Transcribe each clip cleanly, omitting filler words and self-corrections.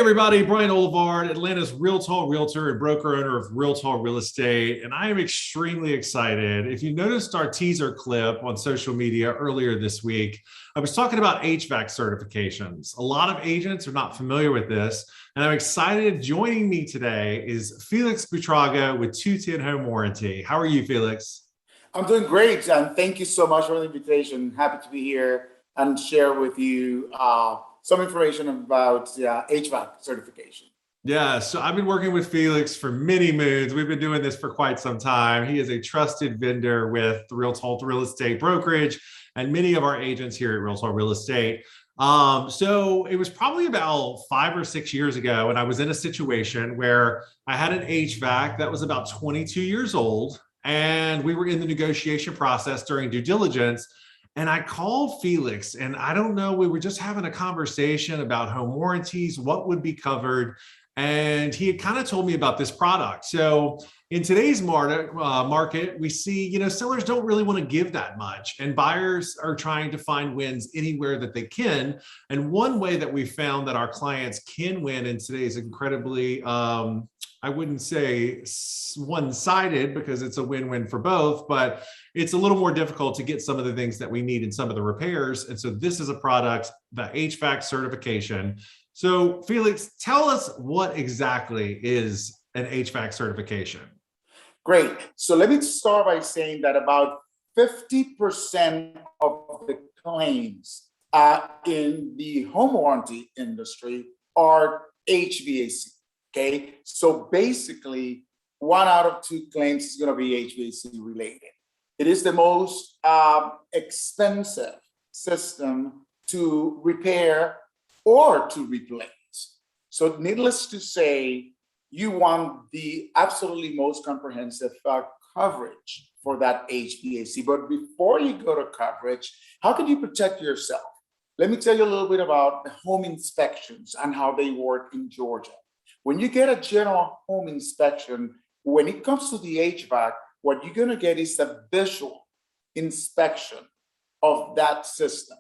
everybody, Brian Olivard, Atlanta's Real Tall Realtor and broker owner of Real Tall Real Estate. And I am extremely excited. If you noticed our teaser clip on social media earlier this week, I was talking about HVAC certifications. A lot of agents are not familiar with this. And I'm excited. Joining me today is Felix Buitrago with 210 Home Warranty. How are you, Felix? I'm doing great, and thank you so much for the invitation. Happy to be here and share with you some information about HVAC certification. Yeah, so I've been working with Felix for many moons. We've been doing this for quite some time. He is a trusted vendor with the Real Tall Real Estate brokerage and many of our agents here at Real Tall Real Estate. So it was probably about 5 or 6 years ago, and I was in a situation where I had an HVAC that was about 22 years old, and we were in the negotiation process during due diligence. And I called Felix, and I don't know, we were just having a conversation about home warranties, what would be covered. And he had kind of told me about this product. So in today's market, we see, sellers don't really want to give that much, and buyers are trying to find wins anywhere that they can. And one way that we found that our clients can win in today's incredibly, I wouldn't say one-sided because it's a win-win for both, but it's a little more difficult to get some of the things that we need in some of the repairs. And so this is a product, the Hvac certification. So Felix, tell us what exactly is an Hvac certification? Great. So let me start by saying that about 50% of the claims in the home warranty industry are HVAC. Okay, so basically 1 out of 2 claims is going to be HVAC related. It is the most expensive system to repair or to replace. So needless to say, you want the absolutely most comprehensive coverage for that HVAC. But before you go to coverage, how can you protect yourself? Let me tell you a little bit about the home inspections and how they work in Georgia. When you get a general home inspection, when it comes to the HVAC, what you're going to get is a visual inspection of that system.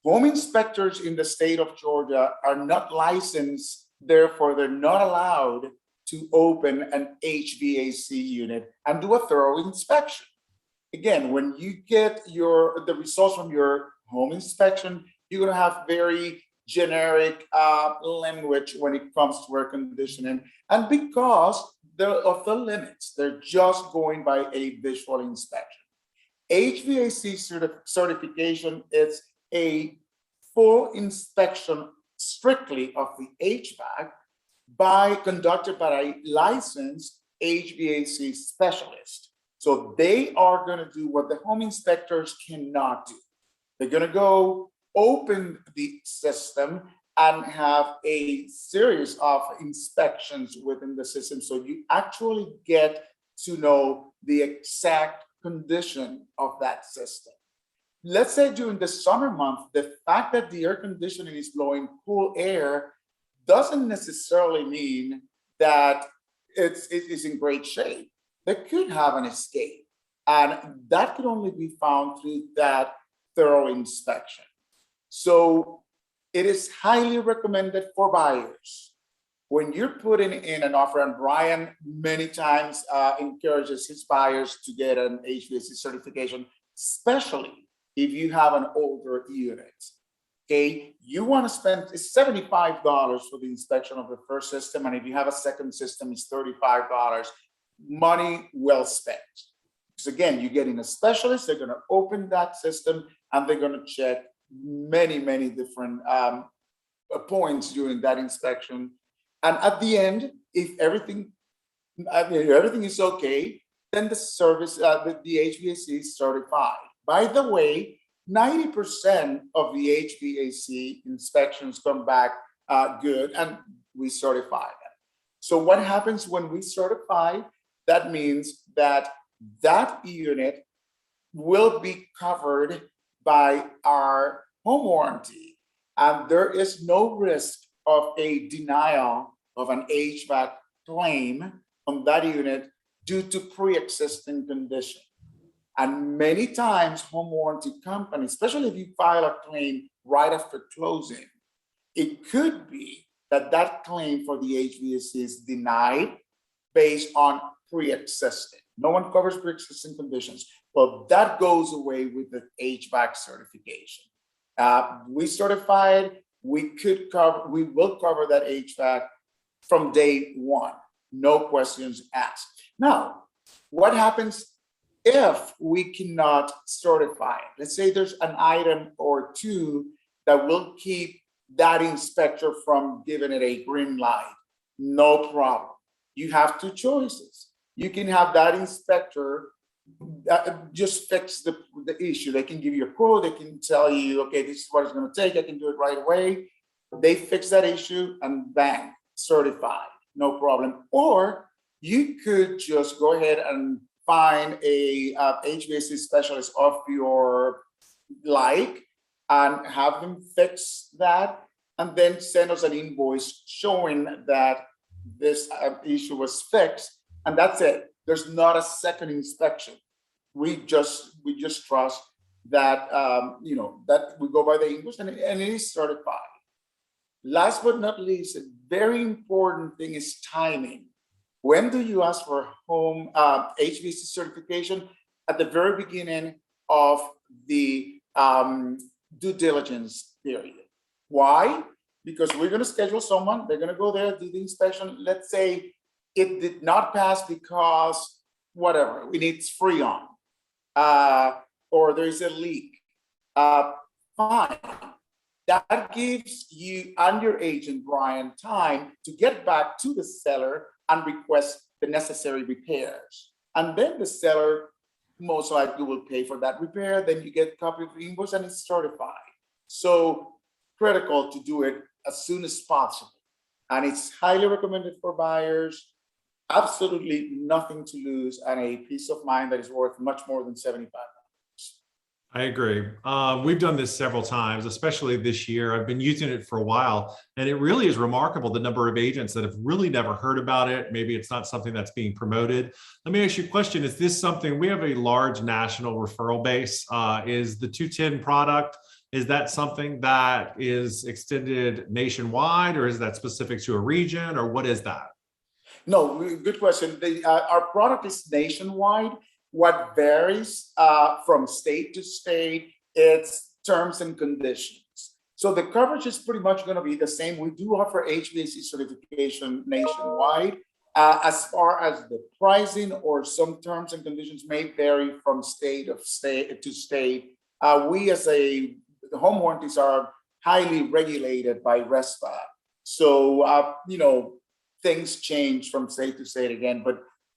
Home inspectors in the state of Georgia are not licensed, therefore they're not allowed to open an HVAC unit and do a thorough inspection. Again, when you get the results from your home inspection, you're going to have very generic language when it comes to air conditioning. And because of the limits, they're just going by a visual inspection. HVAC certification is a full inspection strictly of the HVAC conducted by a licensed HVAC specialist. So they are going to do what the home inspectors cannot do. They're going to go open the system and have a series of inspections within the system, so you actually get to know the exact condition of that system. Let's say during the summer month, the fact that the air conditioning is blowing cool air doesn't necessarily mean that it's in great shape. They could have an escape, and that could only be found through that thorough inspection. So it is highly recommended for buyers. When you're putting in an offer, and Brian many times encourages his buyers to get an HVAC certification, especially if you have an older unit. Okay, you want to spend $75 for the inspection of the first system, and if you have a second system, it's $35. Money well spent. Because again, you're getting a specialist, they're going to open that system, and they're going to check many different points during that inspection. And at the end, if everything is okay, then the service, the HVAC is certified. By the way, 90% of the HVAC inspections come back good, and we certify them. So what happens when we certify? That means that unit will be covered by our home warranty, and there is no risk of a denial of an HVAC claim on that unit due to pre-existing condition. And many times home warranty companies, especially if you file a claim right after closing, it could be that that claim for the HVAC is denied based on pre-existing. No one covers pre-existing conditions, but that goes away with the HVAC certification. We certified, we will cover that HVAC from day one, no questions asked. Now, what happens if we cannot certify it? Let's say there's an item or two that will keep that inspector from giving it a green light. No problem. You have two choices. You can have that inspector just fix the issue. They can give you a quote. They can tell you, okay, this is what it's going to take. I can do it right away. They fix that issue and bang, certified, no problem. Or you could just go ahead and find a HVAC specialist of your like and have them fix that, and then send us an invoice showing that this issue was fixed, and that's it. There's not a second inspection. We just trust that that we go by the invoice and it is certified. Last but not least, a very important thing is timing. When do you ask for home HVAC certification? At the very beginning of the due diligence period. Why? Because we're going to schedule someone, they're going to go there, do the inspection. Let's say it did not pass because whatever, we need Freon, or there's a leak. Fine. That gives you and your agent, Brian, time to get back to the seller and request the necessary repairs. And then the seller most likely will pay for that repair. Then you get a copy of the invoice and it's certified. So critical to do it as soon as possible. And it's highly recommended for buyers. Absolutely nothing to lose and a peace of mind that is worth much more than $75. I agree. We've done this several times, especially this year. I've been using it for a while, and it really is remarkable the number of agents that have really never heard about it. Maybe it's not something that's being promoted. Let me ask you a question. Is this something, we have a large national referral base. Is the 210 product, is that something that is extended nationwide, or is that specific to a region, or what is that? No, good question. Our product is nationwide. What varies from state to state, it's terms and conditions. So the coverage is pretty much going to be the same. We do offer HVAC certification nationwide. As far as the pricing or some terms and conditions may vary from state to state. We as the home warranties are highly regulated by RESPA. So, things change from state to state again,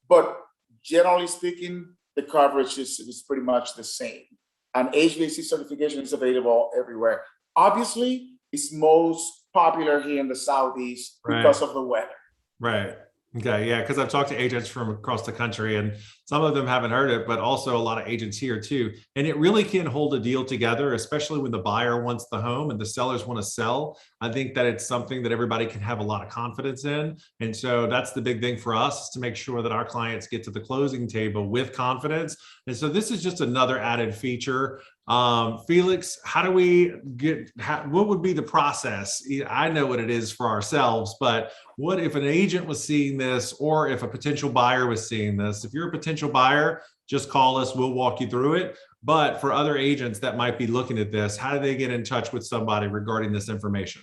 but generally speaking, the coverage is pretty much the same. And HVAC certification is available everywhere. Obviously, it's most popular here in the Southeast because of the weather. Right. Okay. Yeah. Because I've talked to agents from across the country, and some of them haven't heard it, but also a lot of agents here too. And it really can hold a deal together, especially when the buyer wants the home and the sellers want to sell. I think that it's something that everybody can have a lot of confidence in. And so that's the big thing for us, is to make sure that our clients get to the closing table with confidence. And so this is just another added feature. Felix, how do we what would be the process? I know what it is for ourselves, but what if an agent was seeing this, or if a potential buyer was seeing this? If you're a potential buyer, just call us, we'll walk you through it. But for other agents that might be looking at this, how do they get in touch with somebody regarding this information?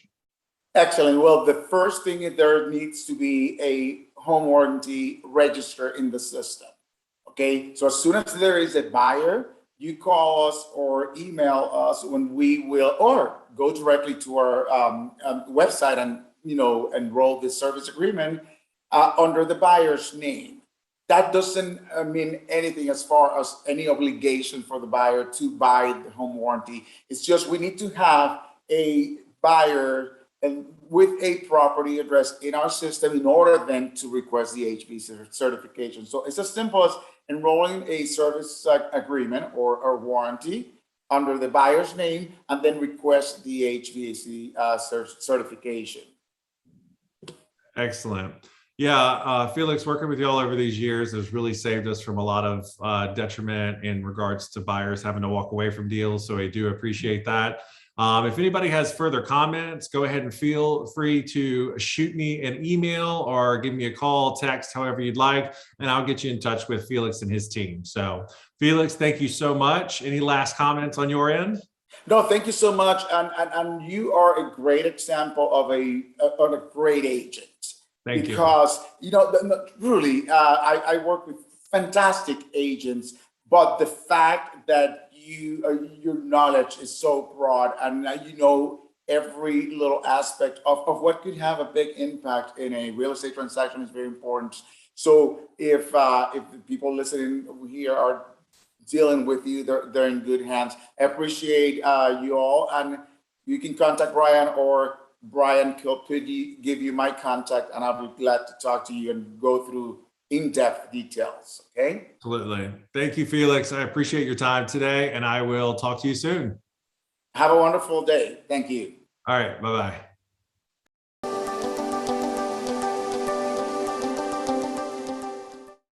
Excellent. Well, the first thing is there needs to be a home warranty register in the system. Okay, so as soon as there is a buyer, you call us or email us when we will, or go directly to our website and enroll the service agreement under the buyer's name. That doesn't mean anything as far as any obligation for the buyer to buy the home warranty. It's just we need to have a buyer and with a property address in our system in order then to request the HVAC certification. So it's as simple as enrolling a service agreement or warranty under the buyer's name, and then request the HVAC certification. Excellent. Yeah, Felix, working with you all over these years has really saved us from a lot of detriment in regards to buyers having to walk away from deals. So I do appreciate that. If anybody has further comments, go ahead and feel free to shoot me an email or give me a call, text, however you'd like, and I'll get you in touch with Felix and his team. So Felix, thank you so much. Any last comments on your end? No, thank you so much. And you are a great example of a great agent. Thank you. Because, really, I work with fantastic agents, but the fact that your knowledge is so broad and you know every little aspect of what could have a big impact in a real estate transaction is very important. So if the people listening here are dealing with you, they're in good hands. I appreciate you all, and you can contact Brian, or Brian could give you my contact, and I'll be glad to talk to you and go through in-depth details. Okay. Absolutely. Thank you, Felix. I appreciate your time today, and I will talk to you soon. Have a wonderful day. Thank you. All right. Bye-bye.